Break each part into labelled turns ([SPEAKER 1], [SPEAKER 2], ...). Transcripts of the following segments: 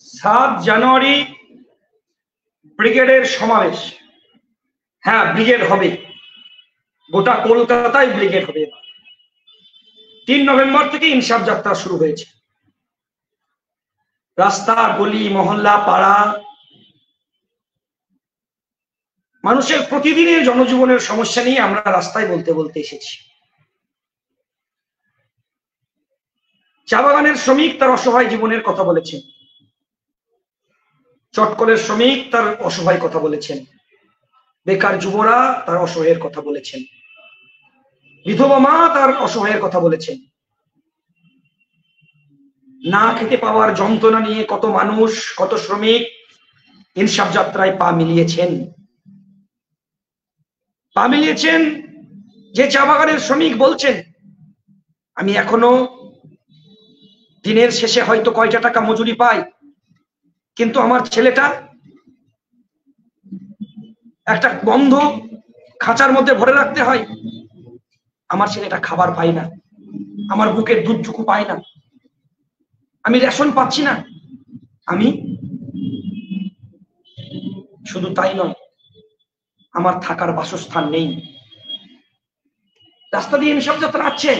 [SPEAKER 1] 7 জানুয়ারি ব্রিগেডের সমাবেশ। হ্যাঁ, ব্রিগেড হবে, গোটা কলকাতায় ব্রিগেড হবে। 3 নভেম্বর থেকে ইনসাফ যাত্রা শুরু হয়েছে। রাস্তা, গলি, মহল্লা, পাড়া, মানুষের প্রতিদিনের জনজীবনের সমস্যা নিয়ে আমরা রাস্তায় বলতে বলতে এসেছি। চা বাগানের শ্রমিক তার অসহায় জীবনের কথা বলেছেন, চটকলের শ্রমিক তার অসহায় কথা বলেছেন, বেকার যুবরা তার অসহায়ের কথা বলেছেন, বিধবা মা তার অসহায়ের কথা বলেছেন। না খেতে পাওয়ার যন্ত্রণা নিয়ে কত মানুষ, কত শ্রমিক ইনসাফ যাত্রায় পা মিলিয়েছেন। যে চা বাগানের শ্রমিক বলছেন, আমি এখনো দিনের শেষে হয়তো কয়টা টাকা মজুরি পাই, কিন্তু আমার ছেলেটা একটা বন্ধ খাঁচার মধ্যে ভরে রাখতে হয়, আমার ছেলেটা খাবার পায় না, আমার বুকের দুধটুকু পায় না, আমি রেশন পাচ্ছি না। আমি শুধু তাই নয়, আমার থাকার বাসস্থান নেই। রাস্তা দিয়ে ইনসাফ যাত্রা আছে।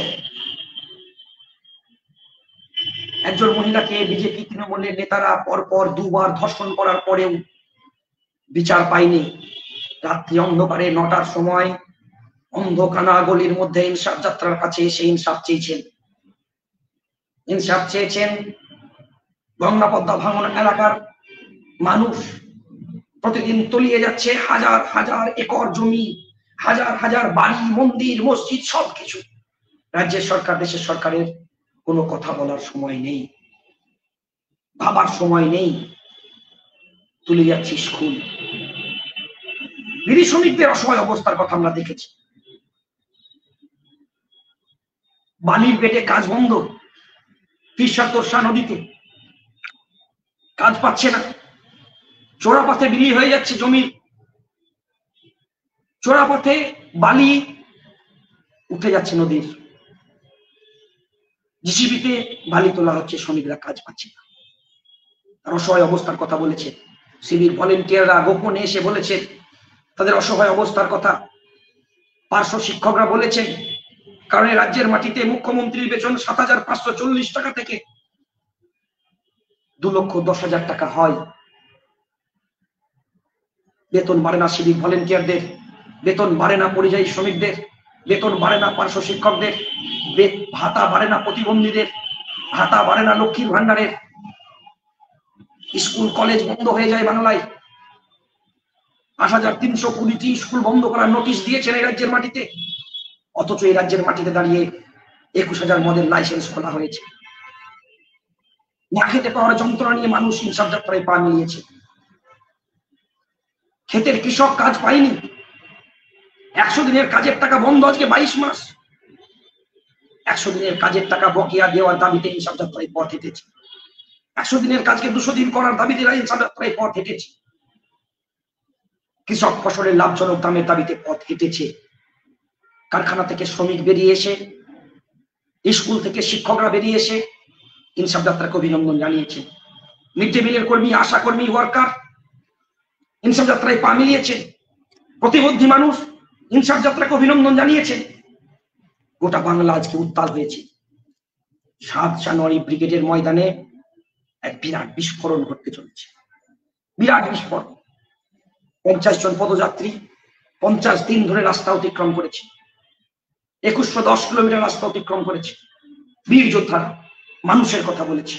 [SPEAKER 1] একজন মহিলাকে বিজেপি তৃণমূলের নেতারা পরপর 2 বার ধর্ষণ করার পরেও বিচার পায়নি। রাত্রি অন্ধকারে 9টার সময় অন্ধকানা গলির মধ্যে ইনসাফ যাত্রার কাছে এসে ইনসাফ চেয়েছেন। গঙ্গা পদ্মা ভাঙন এলাকার মানুষ প্রতিদিন তলিয়ে যাচ্ছে হাজার হাজার একর জমি, হাজার হাজার বাড়ি, মন্দির, মসজিদ, সবকিছু। রাজ্যের সরকার, দেশের সরকারের কোনো কথা বলার সময় নেই, ভাবার সময় নেই। তুলে যাচ্ছি স্কুল। বিড়ি শ্রমিকদের অসহায় অবস্থার কথা আমরা দেখেছি। বালির পেটে কাজ বন্ধ, তিস্তা নদীতে কাজ পাচ্ছে না, চোরাপথে বিলি হয়ে যাচ্ছে জমি, চোরাপথে বালি উঠে যাচ্ছে নদীর, জিসিবিতে বালি তোলা হচ্ছে, শ্রমিকরা কাজ পাচ্ছে না। তার অসহায় অবস্থার কথা বলেছে। সিভিল ভলেন্টিয়াররা গোপনে এসে বলেছে তাদের অসহায় অবস্থার কথা। পার্শ্ব শিক্ষকরা বলেছেন, কারণ রাজ্যের মাটিতে মুখ্যমন্ত্রীর বেতন 7,540 টাকা থেকে 2,10,000 টাকা হয়। বেতন বাড়ে না সিভিক ভলেন্টিয়ারদের, বেতন বাড়ে না পরিযায়ী শ্রমিকদের, বেতন বাড়ে না পার্শ্ব শিক্ষকদের, ভাতা বাড়ে না প্রতিবন্ধীদের, ভাতা বাড়ে না লক্ষ্মীর ভান্ডারের। স্কুল কলেজ বন্ধ হয়ে যায় বাংলায়। 8,320টি স্কুল বন্ধ করার নোটিশ দিয়েছেন এই রাজ্যের মাটিতে, অথচ এই রাজ্যের মাটিতে দাঁড়িয়ে 21,000 মদের লাইসেন্স খোলা হয়েছে। না খেতে পাওয়ার যন্ত্রণা নিয়ে মানুষ ইনসাফ যাত্রায় পা মিলিয়েছে। ক্ষেতের কৃষক কাজ পায়নি, 100 দিনের কাজের টাকা বন্ধ আজকে 22 মাস। 100 দিনের কাজের টাকা বকেয়া দেওয়ার দাবিতে ইনসাফ যাত্রায় পথ হেঁটেছে। 100 দিনের কাজকে 200 দিন করার দাবিতে ইনসাফ যাত্রায় পথ হেঁটেছে। কৃষক ফসলের লাভজনক দামের দাবিতে পথ হেঁটেছে। কারখানা থেকে শ্রমিক বেরিয়ে এসে, স্কুল থেকে শিক্ষকরা বেরিয়ে এসে ইনসাফ যাত্রাকে অভিনন্দন জানিয়েছে। মিড ডে মিলের কর্মী, আশা কর্মী, ওয়ার্কার ইনসাফ যাত্রায় পা মিলিয়েছে। প্রতিবন্ধী মানুষ ইনসাফ যাত্রাকে অভিনন্দন জানিয়েছে। গোটা বাংলা আজকে উত্তাল হয়েছে। 7 জানুয়ারি ব্রিগেডের ময়দানে এক বিরাট বিস্ফোরণ ঘটতে চলেছে, বিরাট বিস্ফোরণ। 50 জন পদযাত্রী 50 দিন ধরে রাস্তা অতিক্রম করেছে, 2110 কিলোমিটার রাস্তা অতিক্রম করেছে। বীর যোদ্ধারা মানুষের কথা বলেছে।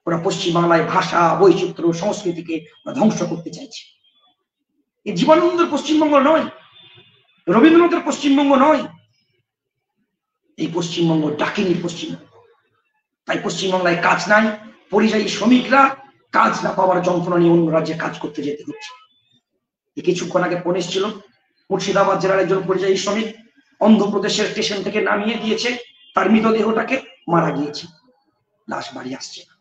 [SPEAKER 1] ওরা পশ্চিমবাংলায় ভাষা, বৈচিত্র্য, সংস্কৃতিকে ধ্বংস করতে চাইছে। এই জীবনানন্দের পশ্চিমবঙ্গ নয়, রবীন্দ্রনাথের পশ্চিমবঙ্গ নয়, এই পশ্চিমবঙ্গ ডাকিনীর পশ্চিমবঙ্গ। তাই পশ্চিমবাংলায় কাজ নাই, পরিযায়ী শ্রমিকরা কাজ না পাওয়ার যন্ত্রণা নিয়ে অন্য রাজ্যে কাজ করতে যেতে হচ্ছে। কিছুক্ষণ আগে ফোন এসেছিল, মুর্শিদাবাদ জেলার একজন পরিযায়ী শ্রমিক অন্ধ্রপ্রদেশের স্টেশন থেকে নামিয়ে দিয়েছে, তার মৃতদেহটাকে, মারা গিয়েছে, লাশ বাড়ি আসছে না।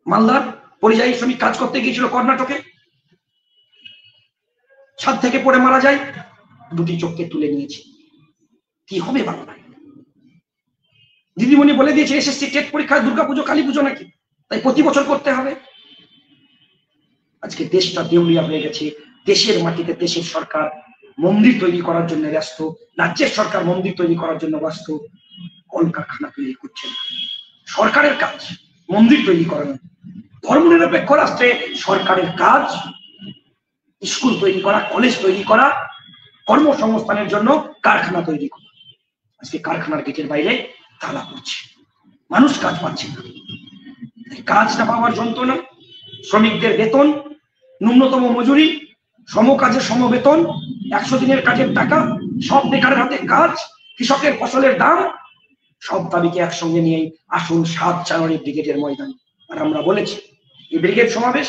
[SPEAKER 1] মালদার পরিযায়ী শ্রমিক কাজ করতে গিয়েছিল কর্ণাটকে, ছাদ থেকে পড়ে মারা যায়, 2টি চোখকে তুলে নিয়েছে। কি হবে বাংলায়? দিদিমণি বলে দিয়েছে এসএসসি টেট পরীক্ষায় দুর্গাপুজো কালী পুজো নাকি, তাই প্রতি বছর করতে হবে। আজকে দেশটা দেউলিয়া হয়ে গেছে। দেশের মাটিতে দেশের সরকার মন্দির তৈরি করার জন্য ব্যস্ত, রাজ্যের সরকার মন্দির তৈরি করার জন্য ব্যস্ত, কলকারখানা তৈরি করছে না। সরকারের কাজ মন্দির তৈরি করানো। ধর্মনিরপেক্ষ রাষ্ট্রে সরকারের কাজ স্কুল তৈরি করা, কলেজ তৈরি করা, কর্মসংস্থানের জন্য কারখানা তৈরি করা। আজকে কারখানার গেটের বাইরে তালা পড়ছে, মানুষ কাজ পাচ্ছে না। কাজ না পাওয়ার যন্ত্রণা, শ্রমিকদের বেতন, ন্যূনতম মজুরি, সমকাজে সমবেতন, 100 দিনের কাজের টাকা, সব বেকারের হাতে কাজ, কৃষকের ফসলের দাম, সব দাবিকে একসঙ্গে নিয়ে আসুন 7 জানুয়ারি ব্রিগেডের ময়দানে। আর আমরা বলেছি এই ব্রিগেড সমাবেশ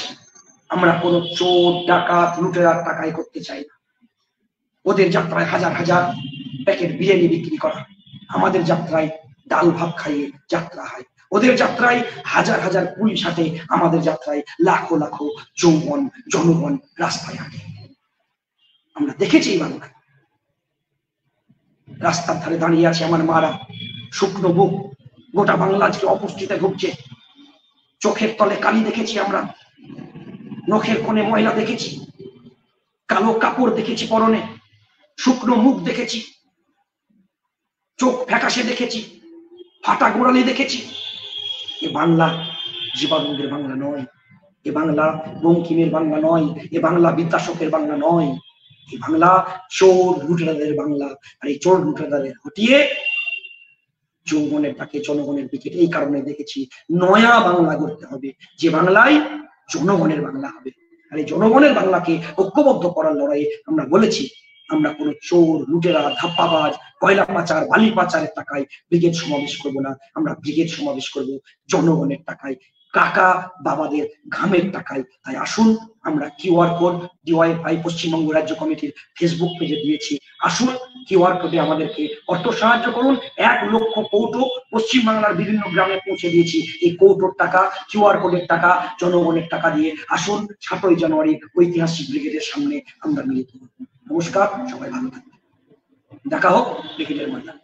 [SPEAKER 1] আমরা কোনো চোর ডাকাত লুটেরার টাকায় করতে চাই না। ওদের যাত্রায় হাজার হাজার প্যাকেট বিরিয়ানি বিক্রি করা, আমাদের যাত্রায় ডাল ভাত খাইয়ে যাত্রা হয়। ওদের যাত্রায় হাজার হাজার পুলিশ হাতে, আমাদের যাত্রায় লাখো লাখো যৌবন জনগণ রাস্তায় হাঁটে। আমরা দেখেছি এই বাংলায়, রাস্তার ধারে দাঁড়িয়ে আছে আমার মারা, শুকনো বুক, গোটা বাংলা আজকে অপুষ্টিতে ভুগছে। চোখের তলে কালি দেখেছি আমরা, নখের কোণে ময়লা দেখেছি, কালো কাপড় দেখেছি পরনে, শুকনো মুখ দেখেছি, চোখ ফ্যাকাশে দেখেছি, ফাটা গোড়ালি দেখেছি। এ বাংলা জীবানন্দের বাংলা নয়, এ বাংলা বঙ্কিমের বাংলা নয়, এ বাংলা বিদ্যাশকের বাংলা নয়, এই বাংলা চোর লুটেরাদের বাংলা। আর এই চোর লুটেরাদের হটিয়ে যৌবনের তাকে জনগণের দিকে, এই কারণে দেখেছি নয়া বাংলা গড়তে হবে, যে বাংলায় জনগণের বাংলা হবে। আর এই জনগণের বাংলাকে ঐক্যবদ্ধ করার লড়াইয়ে আমরা বলেছি আমরা কোনো চোর লুটেরা ধাপ্পাবাজ কয়লা পাচার বালি পাচারের টাকায় ব্রিগেড সমাবেশ করব না, আমরা ব্রিগেড সমাবেশ করব জনগণের টাকায়, কাকা বাবাদের ঘামের টাকায়। তাই আসুন আমরা কিউআর কোড ডিওয়াইএফআই পশ্চিমবঙ্গ রাজ্য কমিটির ফেসবুক পেজে দিয়েছি, আসুন কিউআর কোডে আমাদেরকে অর্থ সাহায্য করুন। 1 লক্ষ কৌটো পশ্চিমবাংলার বিভিন্ন গ্রামে পৌঁছে দিয়েছি। এই কৌটোর টাকা, কিউআর কোডের টাকা, জনগণের টাকা দিয়ে আসুন 7ই জানুয়ারি ঐতিহাসিক ব্রিগেডের সামনে আমরা মিলিত হব। নমস্কার, সবাই ভালো থাকবেন, দেখা হোক ব্রিগেডের ময়দানে।